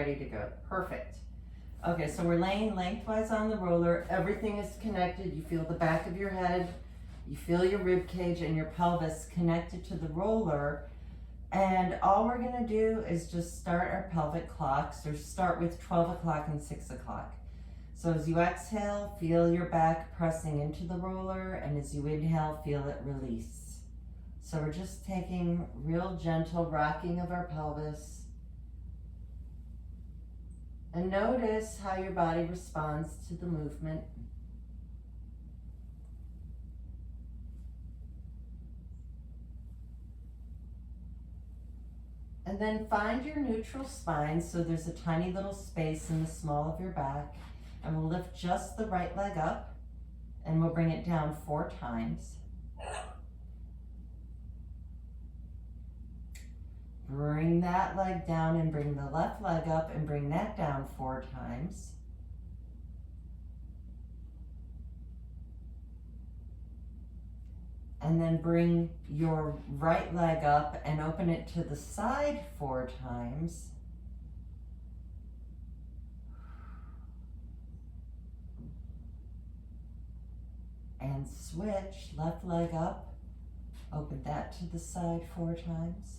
Ready to go. Perfect. Okay, so we're laying lengthwise on the roller. Everything is connected. You feel the back of your head. You feel your rib cage and your pelvis connected to the roller. And all we're gonna do is just start our pelvic clocks, or start with 12 o'clock and 6 o'clock. So as you exhale, feel your back pressing into the roller, and as you inhale, feel it release. So we're just taking real gentle rocking of our pelvis. And notice how your body responds to the movement. And then find your neutral spine, so there's a tiny little space in the small of your back. And we'll lift just the right leg up, and we'll bring it down 4 times. Bring that leg down and bring the left leg up and bring that down 4 times. And then bring your right leg up and open it to the side 4 times. And switch, left leg up, open that to the side 4 times.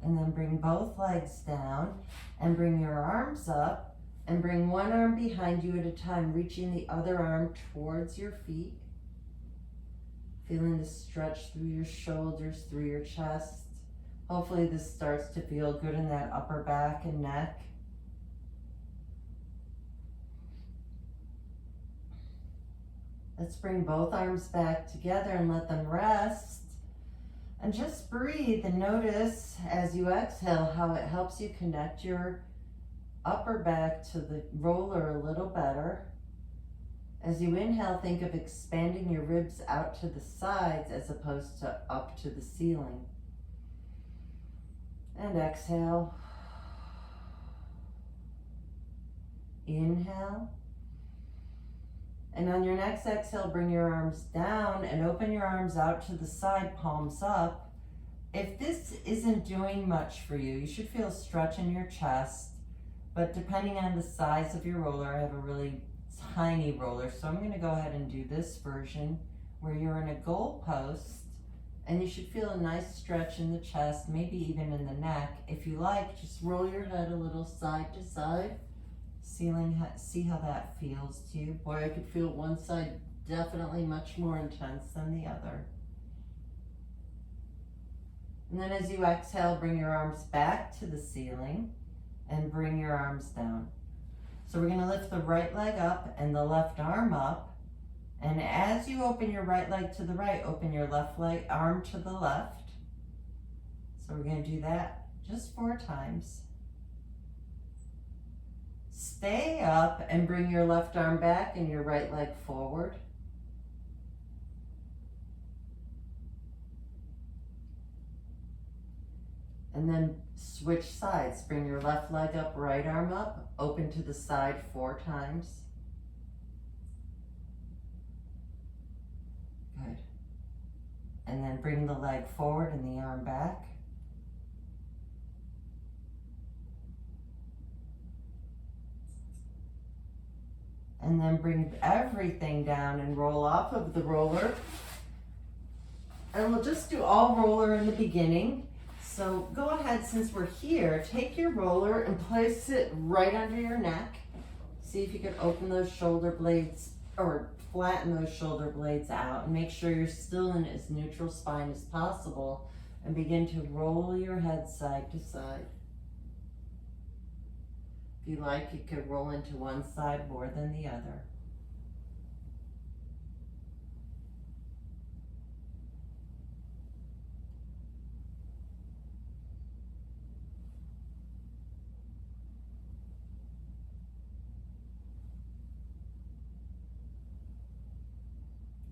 And then bring both legs down and bring your arms up. And bring one arm behind you at a time, reaching the other arm towards your feet. Feeling the stretch through your shoulders, through your chest. Hopefully this starts to feel good in that upper back and neck. Let's bring both arms back together and let them rest. And just breathe and notice as you exhale how it helps you connect your upper back to the roller a little better. As you inhale, think of expanding your ribs out to the sides as opposed to up to the ceiling. And exhale. Inhale. And on your next exhale, bring your arms down and open your arms out to the side, palms up. If this isn't doing much for you, you should feel a stretch in your chest. But depending on the size of your roller, I have a really tiny roller, so I'm gonna go ahead and do this version where you're in a goal post, and you should feel a nice stretch in the chest, maybe even in the neck. If you like, just roll your head a little side to side, see how that feels to you. Boy, I could feel one side definitely much more intense than the other. And then as you exhale, bring your arms back to the ceiling. And bring your arms down. So we're gonna lift the right leg up and the left arm up. And as you open your right leg to the right, open your left leg arm to the left. So we're gonna do that just 4 times. Stay up and bring your left arm back and your right leg forward. And then switch sides. Bring your left leg up, right arm up, open to the side 4 times. Good. And then bring the leg forward and the arm back. And then bring everything down and roll off of the roller. And we'll just do all roller in the beginning. So go ahead, since we're here, take your roller and place it right under your neck. See if you can open those shoulder blades or flatten those shoulder blades out, and make sure you're still in as neutral spine as possible, and begin to roll your head side to side. If you like, you could roll into one side more than the other.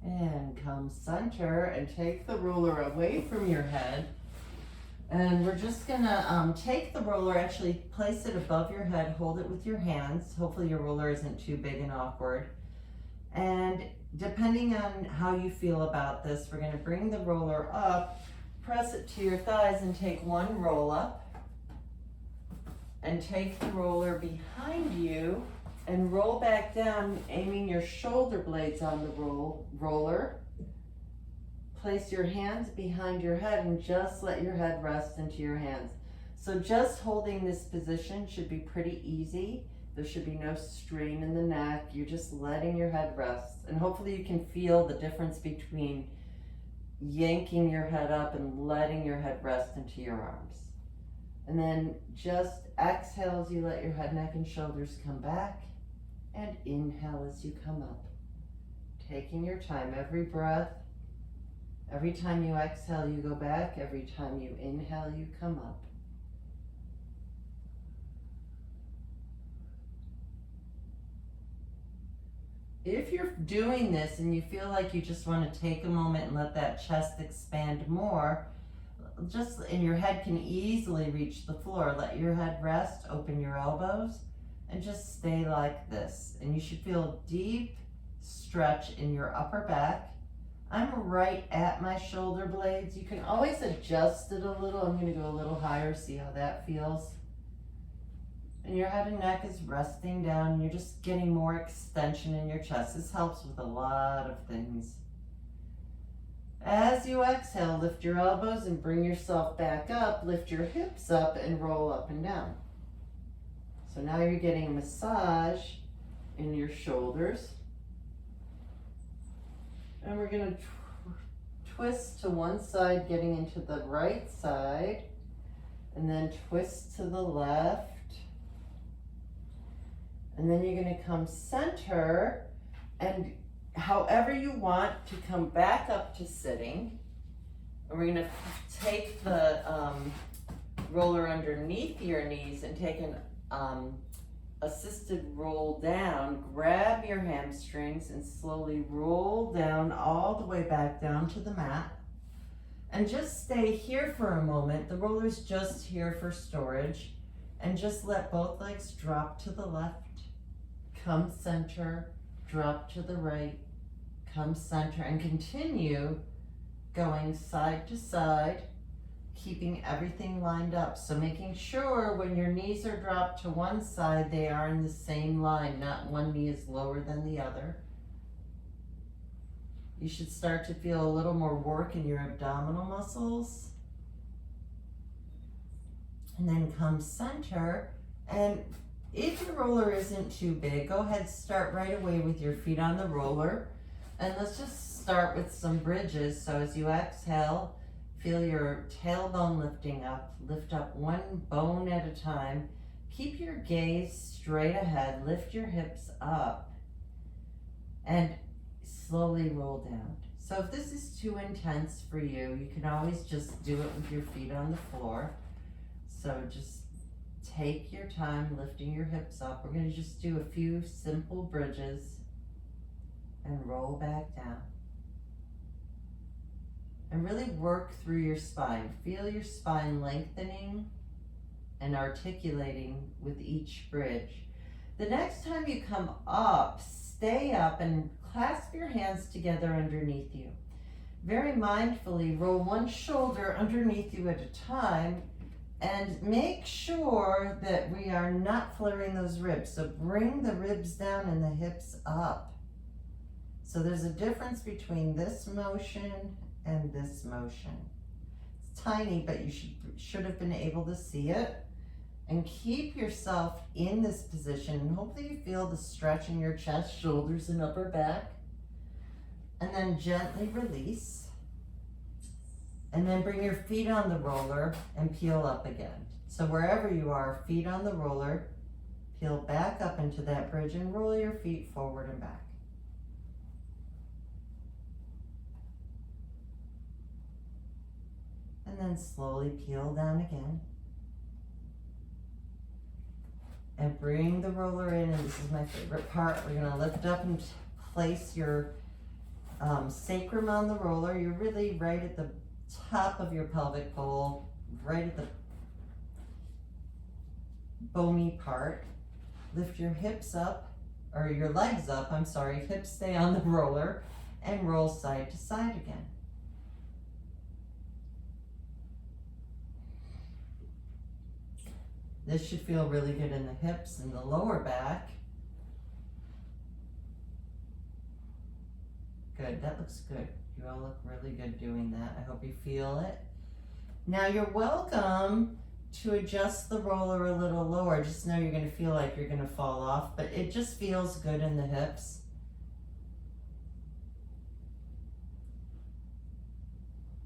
And come center and take the roller away from your head. And we're just gonna take the roller, actually place it above your head, hold it with your hands. Hopefully your roller isn't too big and awkward. And depending on how you feel about this, we're gonna bring the roller up press it to your thighs and take one roll up. And take the roller behind you and roll back down, aiming your shoulder blades on the roller. Place your hands behind your head and just let your head rest into your hands. So just holding this position should be pretty easy. There should be no strain in the neck. You're just letting your head rest. And hopefully you can feel the difference between yanking your head up and letting your head rest into your arms. And then just exhale as you let your head, neck, and shoulders come back. And inhale as you come up. Taking your time, every breath. Every time you exhale, you go back. Every time you inhale, you come up. If you're doing this and you feel like you just want to take a moment and let that chest expand more, and your head can easily reach the floor, let your head rest, open your elbows, and just stay like this. And you should feel deep stretch in your upper back. I'm right at my shoulder blades. You can always adjust it a little. I'm going to go a little higher, see how that feels. And your head and neck is resting down. You're just getting more extension in your chest. This helps with a lot of things. As you exhale, lift your elbows and bring yourself back up. Lift your hips up and roll up and down. So now you're getting a massage in your shoulders. And we're going to twist to one side, getting into the right side. And then twist to the left. And then you're going to come center, and however you want to come back up to sitting. And we're going to take the roller underneath your knees and take an assisted roll down. Grab your hamstrings and slowly roll down all the way back down to the mat. And just stay here for a moment. The roller's just here for storage. And just let both legs drop to the left, come center, drop to the right, come center, and continue going side to side, keeping everything lined up. So making sure when your knees are dropped to one side, they are in the same line, not one knee is lower than the other. You should start to feel a little more work in your abdominal muscles. And then come center, and if your roller isn't too big, go ahead, start right away with your feet on the roller. And let's just start with some bridges. So as you exhale, feel your tailbone lifting up. Lift up one bone at a time. Keep your gaze straight ahead. Lift your hips up and slowly roll down. So if this is too intense for you, you can always just do it with your feet on the floor. So just take your time lifting your hips up. We're going to just do a few simple bridges and roll back down. And really work through your spine. Feel your spine lengthening and articulating with each bridge. The next time you come up, stay up and clasp your hands together underneath you. Very mindfully roll one shoulder underneath you at a time. And make sure that we are not flaring those ribs. So bring the ribs down and the hips up. So there's a difference between this motion and this motion. It's tiny, but you should have been able to see it. And keep yourself in this position. And hopefully you feel the stretch in your chest, shoulders, and upper back. And then gently release. And then bring your feet on the roller and peel up again. So wherever you are, feet on the roller, peel back up into that bridge and roll your feet forward and back. And then slowly peel down again. And bring the roller in, and this is my favorite part. We're gonna lift up and place your sacrum on the roller. You're really right at the top of your pelvic bowl, right at the bony part. Lift your hips up, or your legs up, I'm sorry, hips stay on the roller, and roll side to side again. This should feel really good in the hips and the lower back. Good, that looks good. You all look really good doing that. I hope you feel it. Now you're welcome to adjust the roller a little lower. Just know you're gonna feel like you're gonna fall off, but it just feels good in the hips.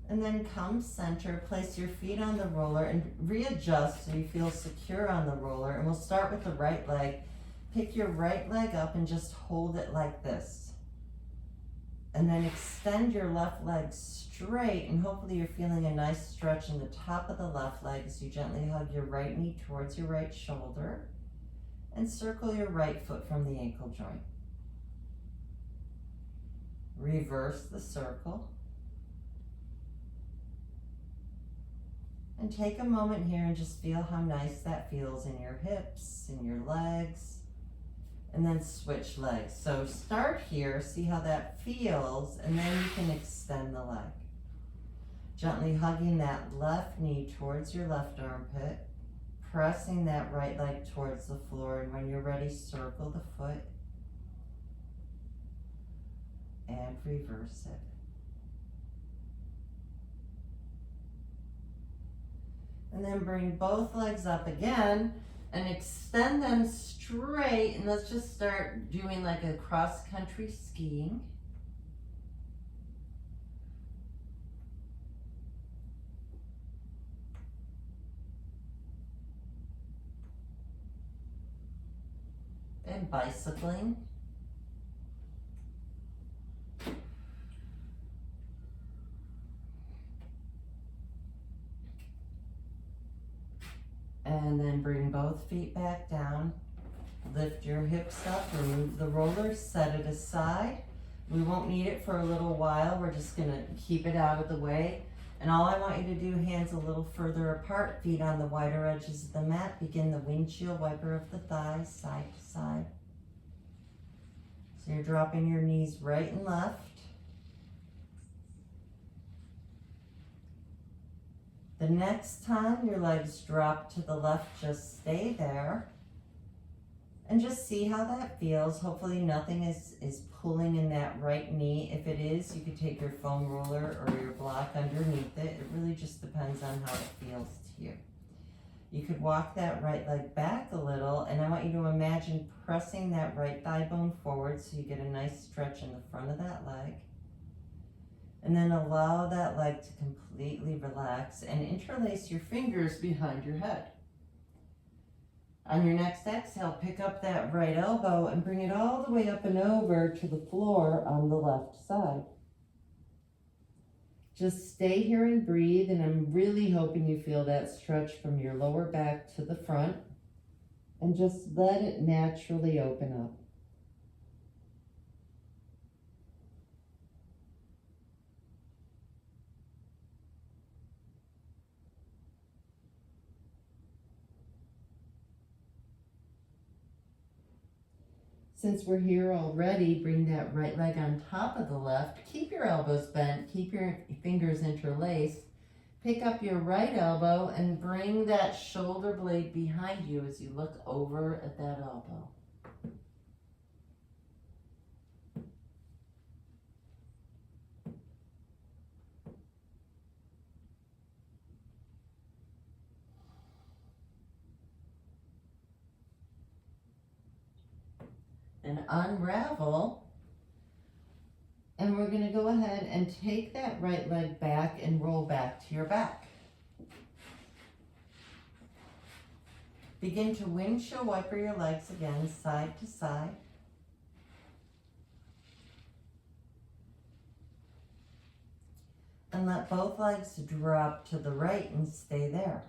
And then come center, place your feet on the roller and readjust so you feel secure on the roller. And we'll start with the right leg. Pick your right leg up and just hold it like this. And then extend your left leg straight, and hopefully you're feeling a nice stretch in the top of the left leg as you gently hug your right knee towards your right shoulder and circle your right foot from the ankle joint. Reverse the circle. And take a moment here and just feel how nice that feels in your hips, in your legs, and then switch legs. So start here, see how that feels, and then you can extend the leg. Gently hugging that left knee towards your left armpit, pressing that right leg towards the floor, and when you're ready, circle the foot and reverse it. And then bring both legs up again and extend them straight. And let's just start doing like a cross-country skiing. And bicycling. And then bring both feet back down. Lift your hips up, remove the roller, set it aside. We won't need it for a little while. We're just gonna keep it out of the way. And all I want you to do, hands a little further apart, feet on the wider edges of the mat. Begin the windshield wiper of the thighs, side to side. So you're dropping your knees right and left. The next time your legs drop to the left, just stay there and just see how that feels. Hopefully nothing is pulling in that right knee. If it is, you could take your foam roller or your block underneath it. It really just depends on how it feels to you. You could walk that right leg back a little, and I want you to imagine pressing that right thigh bone forward so you get a nice stretch in the front of that leg. And then allow that leg to completely relax and interlace your fingers behind your head. On your next exhale, pick up that right elbow and bring it all the way up and over to the floor on the left side. Just stay here and breathe, and I'm really hoping you feel that stretch from your lower back to the front, and just let it naturally open up. Since we're here already, bring that right leg on top of the left. Keep your elbows bent, keep your fingers interlaced. Pick up your right elbow and bring that shoulder blade behind you as you look over at that elbow. And unravel, and we're going to go ahead and take that right leg back and roll back to your back. Begin to windshield wiper your legs again, side to side. And let both legs drop to the right and stay there.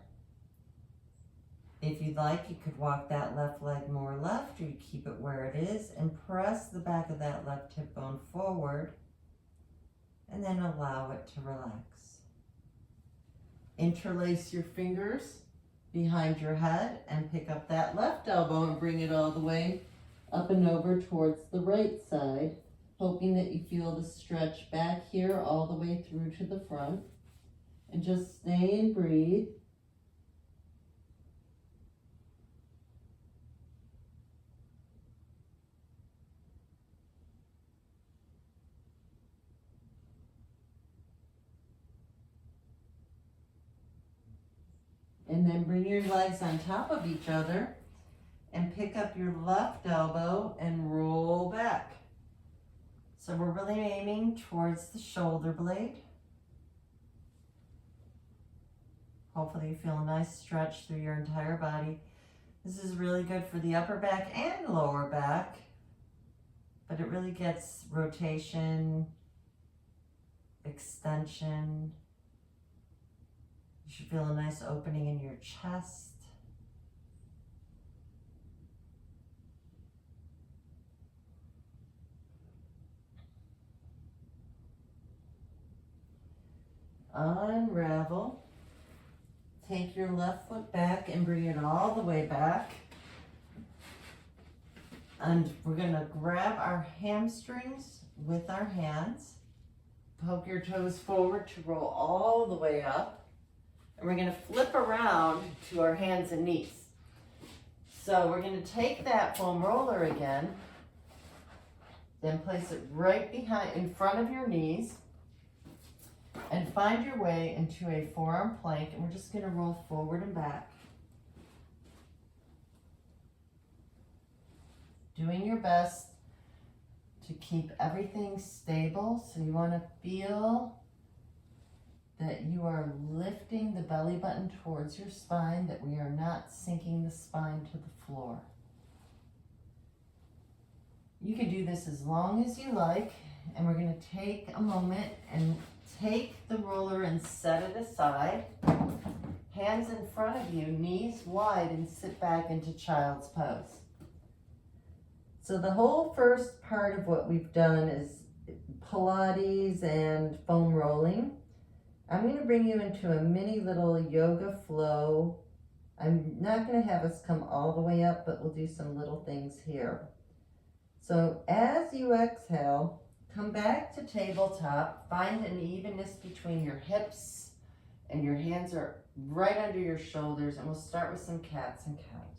If you'd like, you could walk that left leg more left, or you keep it where it is and press the back of that left hip bone forward and then allow it to relax. Interlace your fingers behind your head and pick up that left elbow and bring it all the way up and over towards the right side, hoping that you feel the stretch back here all the way through to the front. And just stay and breathe. And then bring your legs on top of each other and pick up your left elbow and roll back. So we're really aiming towards the shoulder blade. Hopefully you feel a nice stretch through your entire body. This is really good for the upper back and lower back, but it really gets rotation, extension. You should feel a nice opening in your chest. Unravel. Take your left foot back and bring it all the way back. And we're gonna grab our hamstrings with our hands. Poke your toes forward to roll all the way up. And we're gonna flip around to our hands and knees. So we're gonna take that foam roller again, then place it right behind, in front of your knees, and find your way into a forearm plank, and we're just gonna roll forward and back. Doing your best to keep everything stable. So you wanna feel that you are lifting the belly button towards your spine, that we are not sinking the spine to the floor. You can do this as long as you like, and we're gonna take a moment and take the roller and set it aside. Hands in front of you, knees wide, and sit back into child's pose. So the whole first part of what we've done is Pilates and foam rolling. I'm going to bring you into a mini little yoga flow. I'm not going to have us come all the way up, but we'll do some little things here. So as you exhale, come back to tabletop, find an evenness between your hips, and your hands are right under your shoulders, and we'll start with some cats and cows.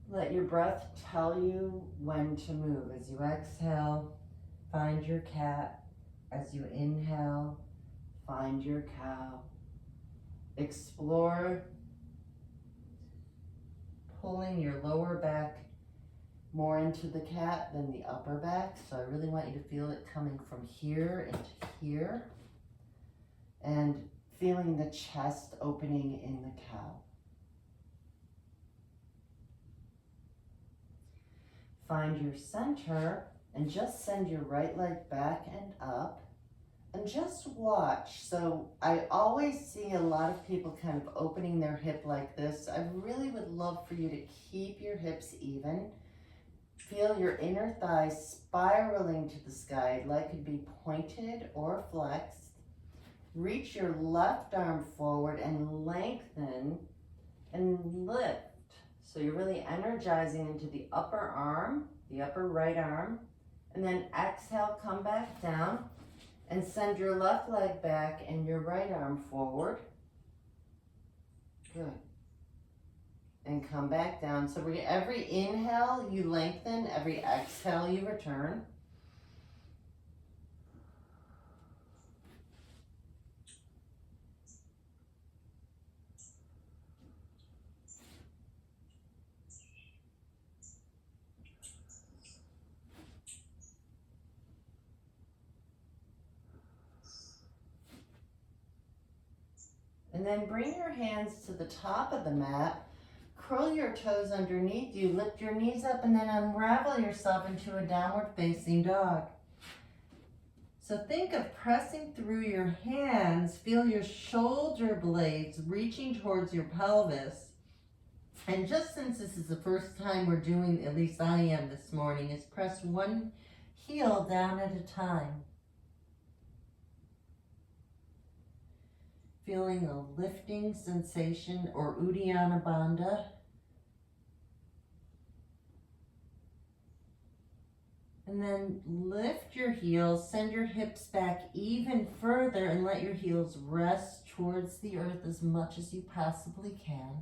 Let your breath tell you when to move. As you exhale, find your cat. As you inhale, find your cow. Explore pulling your lower back more into the cat than the upper back. So I really want you to feel it coming from here into here, and feeling the chest opening in the cow. Find your center and just send your right leg back and up, and just watch. So I always see a lot of people kind of opening their hip like this. I really would love for you to keep your hips even. Feel your inner thighs spiraling to the sky. Leg could be pointed or flexed. Reach your left arm forward and lengthen and lift. So you're really energizing into the upper arm, the upper right arm, and then exhale, come back down and send your left leg back and your right arm forward. Good. And come back down. So every inhale you lengthen, every exhale you return. And then bring your hands to the top of the mat, curl your toes underneath you, lift your knees up, and then unravel yourself into a downward facing dog. So think of pressing through your hands, feel your shoulder blades reaching towards your pelvis. And just since this is the first time we're doing, at least I am this morning, is press one heel down at a time. Feeling a lifting sensation, or Uddiyana Bandha. And then lift your heels, send your hips back even further, and let your heels rest towards the earth as much as you possibly can.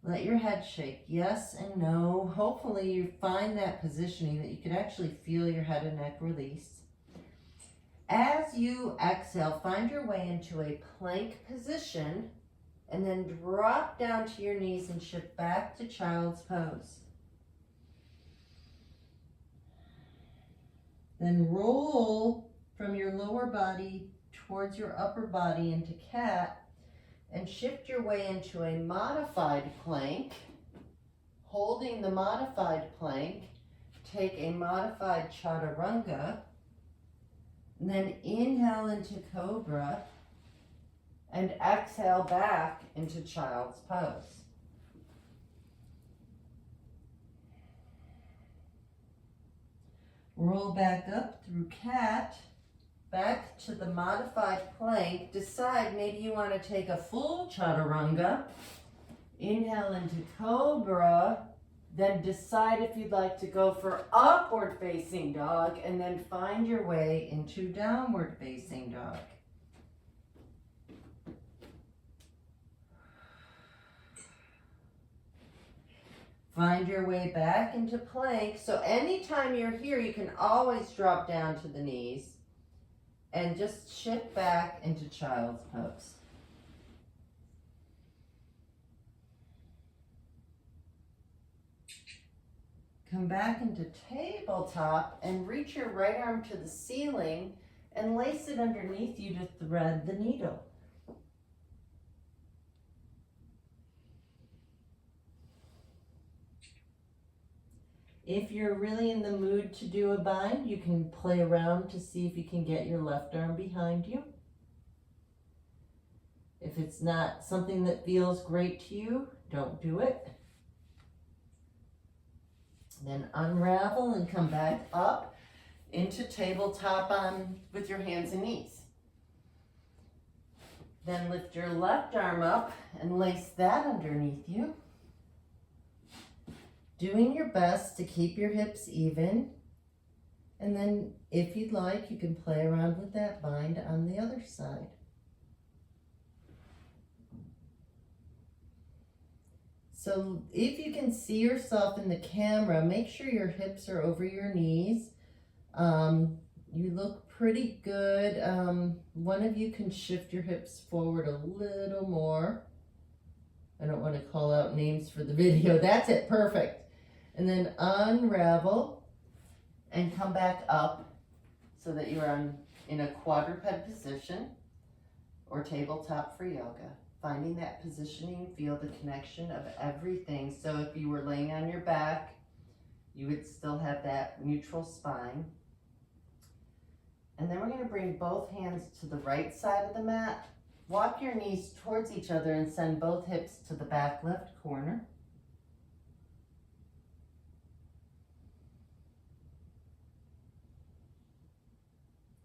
Let your head shake, yes and no. Hopefully you find that positioning that you could actually feel your head and neck release. As you exhale, find your way into a plank position and then drop down to your knees and shift back to child's pose. Then roll from your lower body towards your upper body into cat and shift your way into a modified plank. Holding the modified plank, take a modified chaturanga, and then inhale into cobra and exhale back into child's pose. Roll back up through cat, back to the modified plank. Decide maybe you want to take a full chaturanga. Inhale into cobra, then decide if you'd like to go for upward facing dog, and then find your way into downward facing dog. Find your way back into plank. So anytime you're here, you can always drop down to the knees and just shift back into child's pose. Come back into tabletop and reach your right arm to the ceiling and lace it underneath you to thread the needle. If you're really in the mood to do a bind, you can play around to see if you can get your left arm behind you. If it's not something that feels great to you, don't do it. Then unravel and come back up into tabletop with your hands and knees. Then lift your left arm up and lace that underneath you. Doing your best to keep your hips even. And then if you'd like, you can play around with that bind on the other side. So if you can see yourself in the camera, make sure your hips are over your knees. You look pretty good. One of you can shift your hips forward a little more. I don't want to call out names for the video. That's it, perfect. And then unravel and come back up so that you're in a quadruped position or tabletop for yoga. Finding that positioning, feel the connection of everything. So if you were laying on your back, you would still have that neutral spine. And then we're going to bring both hands to the right side of the mat. Walk your knees towards each other and send both hips to the back left corner.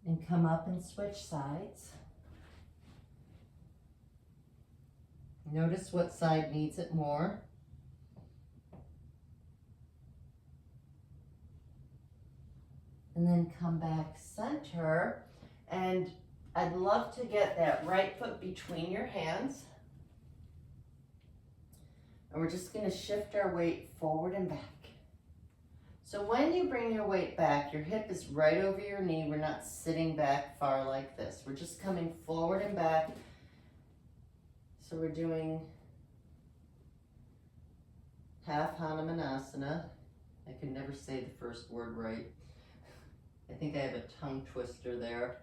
And come up and switch sides. Notice what side needs it more. And then come back center. And I'd love to get that right foot between your hands. And we're just going to shift our weight forward and back. So when you bring your weight back, your hip is right over your knee. We're not sitting back far like this. We're just coming forward and back. So we're doing half Hanumanasana. I can never say the first word right. I think I have a tongue twister there.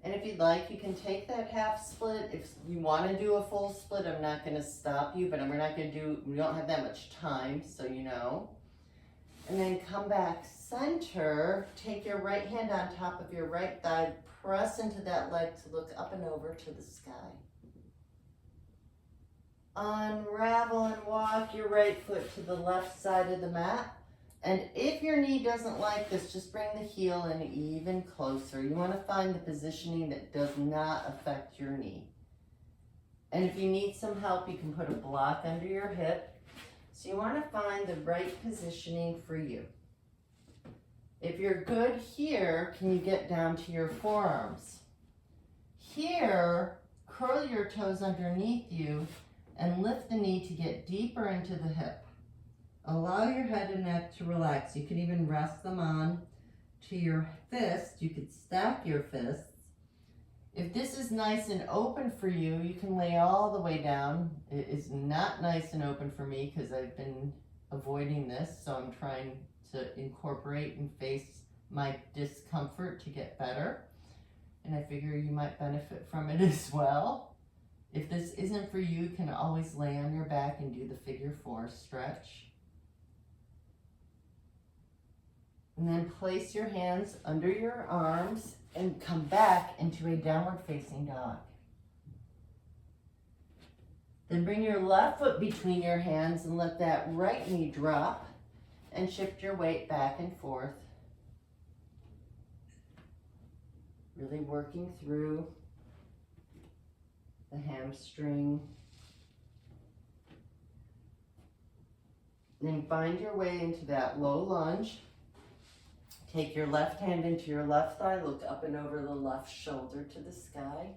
And if you'd like, you can take that half split. If you want to do a full split, I'm not going to stop you, but we don't have that much time, so you know. And then come back center, take your right hand on top of your right thigh, press into that leg to look up and over to the sky. Unravel and walk your right foot to the left side of the mat. And if your knee doesn't like this, just bring the heel in even closer. You want to find the positioning that does not affect your knee. And if you need some help, you can put a block under your hip. So you want to find the right positioning for you. If you're good here, can you get down to your forearms? Here, curl your toes underneath you and lift the knee to get deeper into the hip. Allow your head and neck to relax. You can even rest them on to your fist. You could stack your fists. If this is nice and open for you, you can lay all the way down. It is not nice and open for me because I've been avoiding this, so I'm trying to incorporate and face my discomfort to get better. And I figure you might benefit from it as well. If this isn't for you, you can always lay on your back and do the figure 4 stretch. And then place your hands under your arms and come back into a downward facing dog. Then bring your left foot between your hands and let that right knee drop and shift your weight back and forth. Really working through the hamstring. Then find your way into that low lunge. Take your left hand into your left thigh, look up and over the left shoulder to the sky.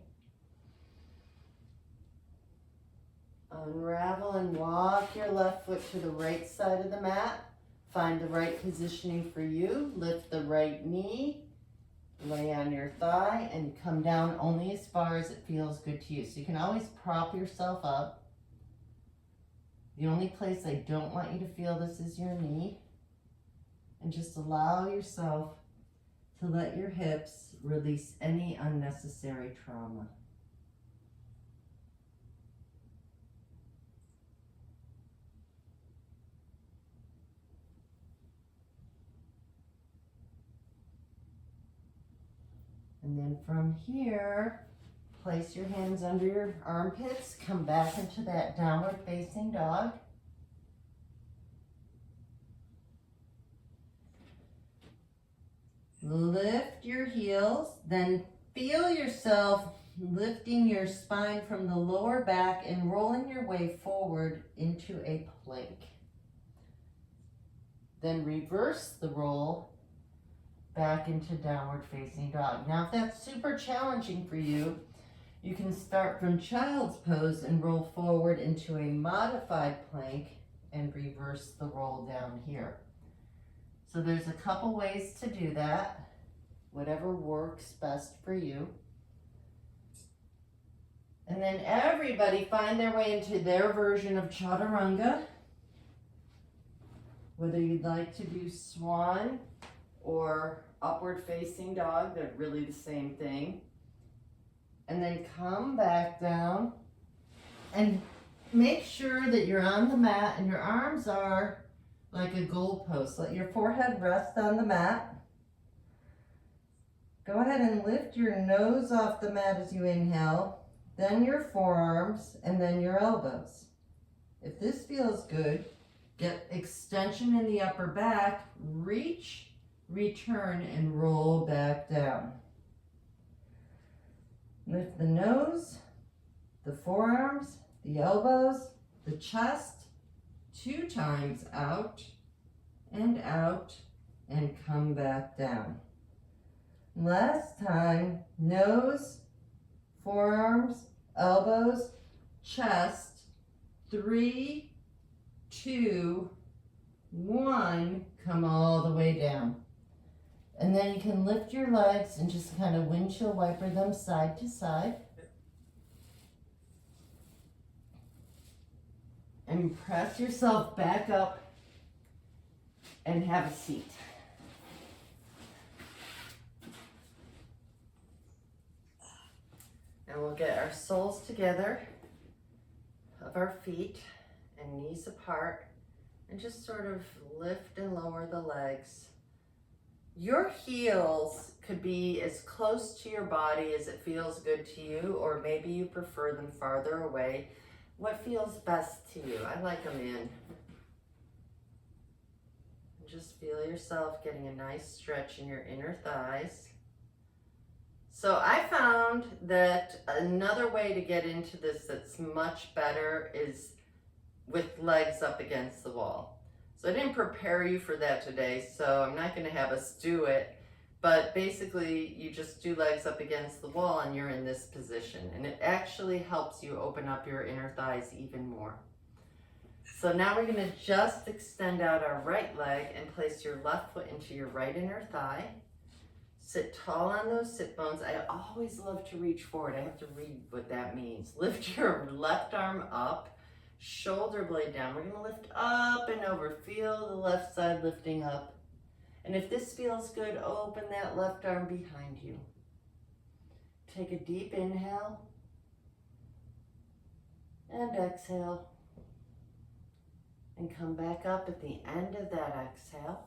Unravel and walk your left foot to the right side of the mat. Find the right positioning for you. Lift the right knee, lay on your thigh, and come down only as far as it feels good to you. So you can always prop yourself up. The only place I don't want you to feel this is your knee. And just allow yourself to let your hips release any unnecessary trauma. And then from here, place your hands under your armpits, come back into that downward facing dog. Lift your heels, then feel yourself lifting your spine from the lower back and rolling your way forward into a plank. Then reverse the roll back into downward facing dog. Now, if that's super challenging for you, you can start from child's pose and roll forward into a modified plank and reverse the roll down here. So there's a couple ways to do that, whatever works best for you. And then everybody find their way into their version of chaturanga. Whether you'd like to do swan or upward facing dog, they're really the same thing. And then come back down and make sure that you're on the mat and your arms are like a goalpost. Let your forehead rest on the mat. Go ahead and lift your nose off the mat as you inhale, then your forearms, and then your elbows. If this feels good, get extension in the upper back, reach, return, and roll back down. Lift the nose, the forearms, the elbows, the chest, 2 times out, and come back down. Last time, nose, forearms, elbows, chest, 3, 2, 1, come all the way down. And then you can lift your legs and just kind of windshield wiper them side to side. And press yourself back up and have a seat. And we'll get our soles together of our feet and knees apart and just sort of lift and lower the legs. Your heels could be as close to your body as it feels good to you, or maybe you prefer them farther away. What feels best to you? I like them in. And just feel yourself getting a nice stretch in your inner thighs. So I found that another way to get into this that's much better is with legs up against the wall. So I didn't prepare you for that today, so I'm not going to have us do it. But basically, you just do legs up against the wall and you're in this position. And it actually helps you open up your inner thighs even more. So now we're going to just extend out our right leg and place your left foot into your right inner thigh. Sit tall on those sit bones. I always love to reach forward. I have to read what that means. Lift your left arm up, shoulder blade down. We're gonna lift up and over. Feel the left side lifting up. And if this feels good, open that left arm behind you. Take a deep inhale and exhale. And come back up at the end of that exhale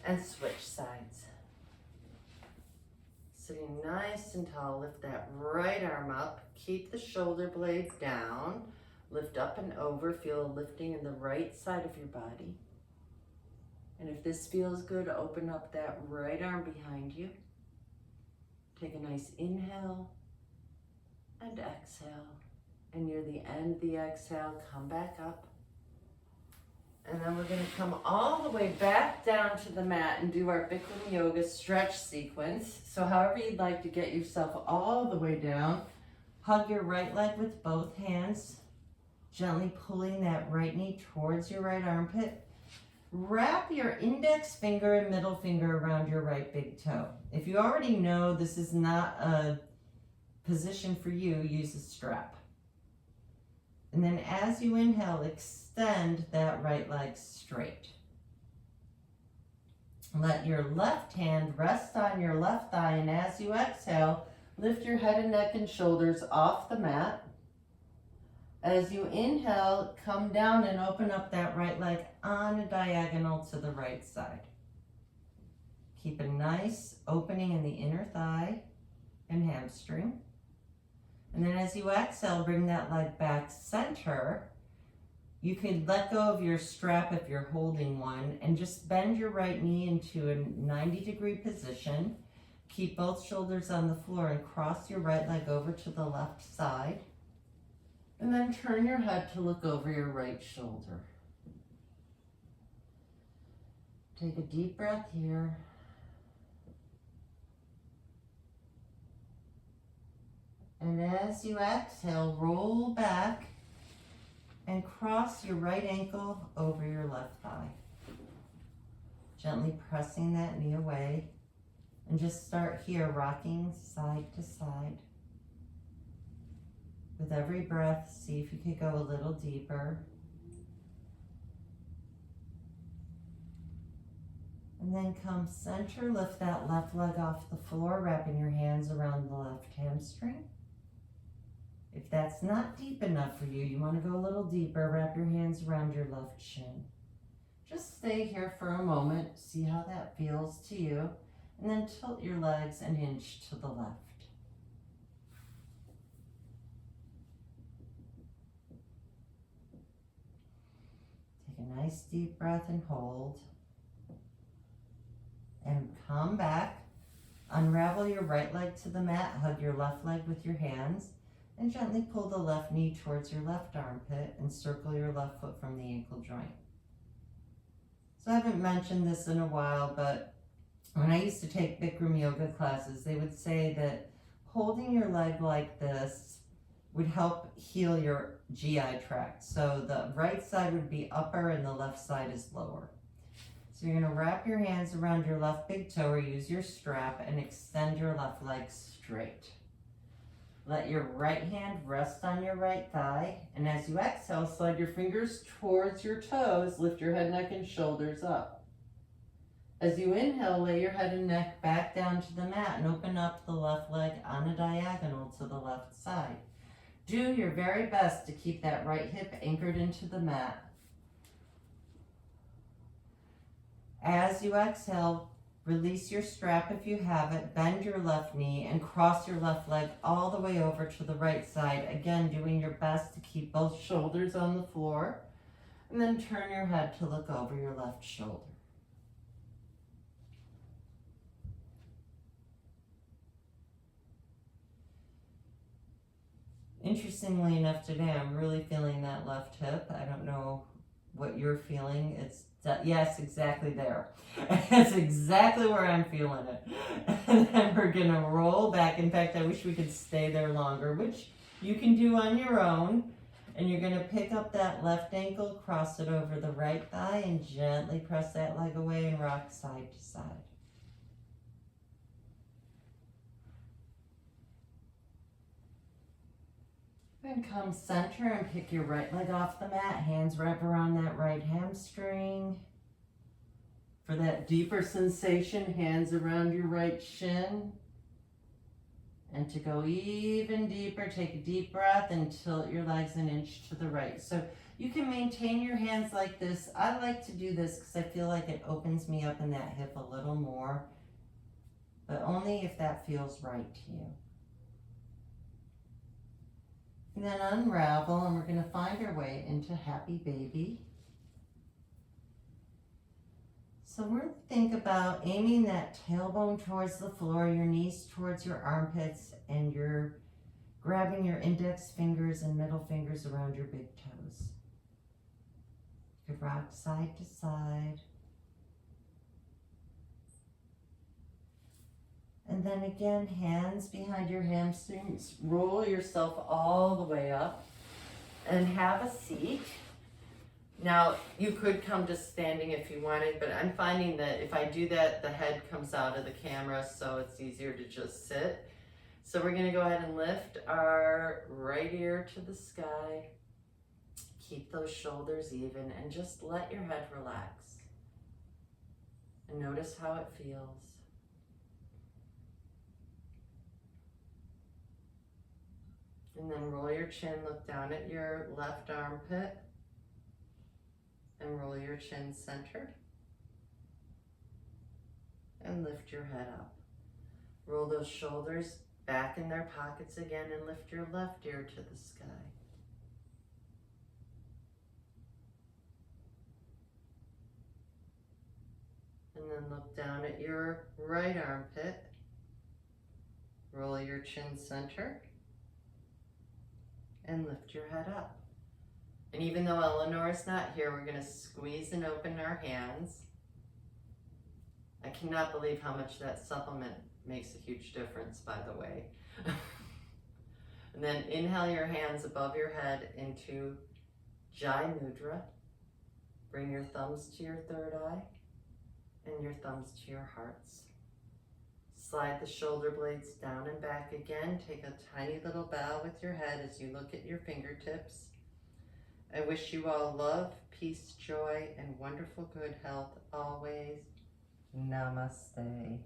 and switch sides. Sitting nice and tall, lift that right arm up. Keep the shoulder blade down. Lift up and over. Feel a lifting in the right side of your body. And if this feels good, open up that right arm behind you. Take a nice inhale and exhale. And near the end of the exhale, come back up. And then we're going to come all the way back down to the mat and do our Bikram Yoga stretch sequence. So however you'd like to get yourself all the way down, hug your right leg with both hands, gently pulling that right knee towards your right armpit. Wrap your index finger and middle finger around your right big toe. If you already know this is not a position for you, use a strap. And then as you inhale, extend that right leg straight. Let your left hand rest on your left thigh, and as you exhale, lift your head and neck and shoulders off the mat. As you inhale, come down and open up that right leg on a diagonal to the right side. Keep a nice opening in the inner thigh and hamstring. And then as you exhale, bring that leg back center. You can let go of your strap if you're holding one and just bend your right knee into a 90-degree position. Keep both shoulders on the floor and cross your right leg over to the left side. And then turn your head to look over your right shoulder. Take a deep breath here. And as you exhale, roll back and cross your right ankle over your left thigh. Gently pressing that knee away. And just start here, rocking side to side. With every breath, see if you could go a little deeper. And then come center, lift that left leg off the floor, wrapping your hands around the left hamstring. If that's not deep enough for you, you want to go a little deeper, wrap your hands around your left shin. Just stay here for a moment, see how that feels to you, and then tilt your legs an inch to the left. Take a nice deep breath and hold. And come back. Unravel your right leg to the mat, hug your left leg with your hands, and gently pull the left knee towards your left armpit and circle your left foot from the ankle joint. So I haven't mentioned this in a while, but when I used to take Bikram Yoga classes, they would say that holding your leg like this would help heal your GI tract. So the right side would be upper and the left side is lower. So you're going to wrap your hands around your left big toe or use your strap and extend your left leg straight. Let your right hand rest on your right thigh, and as you exhale, slide your fingers towards your toes, lift your head, neck, and shoulders up. As you inhale, lay your head and neck back down to the mat and open up the left leg on a diagonal to the left side. Do your very best to keep that right hip anchored into the mat. As you exhale, release your strap if you have it, bend your left knee, and cross your left leg all the way over to the right side. Again, doing your best to keep both shoulders on the floor. And then turn your head to look over your left shoulder. Interestingly enough, today I'm really feeling that left hip. I don't know what you're feeling. Yes, exactly there. That's exactly where I'm feeling it. And then we're going to roll back. In fact, I wish we could stay there longer, which you can do on your own. And you're going to pick up that left ankle, cross it over the right thigh, and gently press that leg away and rock side to side. And come center and pick your right leg off the mat. Hands wrap around that right hamstring. For that deeper sensation, hands around your right shin. And to go even deeper, take a deep breath and tilt your legs an inch to the right. So you can maintain your hands like this. I like to do this because I feel like it opens me up in that hip a little more, but only if that feels right to you. And then unravel, and we're going to find our way into happy baby. So we're going to think about aiming that tailbone towards the floor, your knees towards your armpits, and you're grabbing your index fingers and middle fingers around your big toes. You could rock side to side. And then again, hands behind your hamstrings. Roll yourself all the way up and have a seat. Now, you could come to standing if you wanted, but I'm finding that if I do that, the head comes out of the camera, so it's easier to just sit. So we're gonna go ahead and lift our right ear to the sky. Keep those shoulders even and just let your head relax. And notice how it feels. And then roll your chin, look down at your left armpit. And roll your chin center. And lift your head up. Roll those shoulders back in their pockets again and lift your left ear to the sky. And then look down at your right armpit. Roll your chin center. And lift your head up. And even though Eleanor's not here, we're going to squeeze and open our hands. I cannot believe how much that supplement makes a huge difference, by the way. And then inhale your hands above your head into Jai Mudra. Bring your thumbs to your third eye and your thumbs to your hearts. Slide the shoulder blades down and back again. Take a tiny little bow with your head as you look at your fingertips. I wish you all love, peace, joy, and wonderful good health always. Namaste.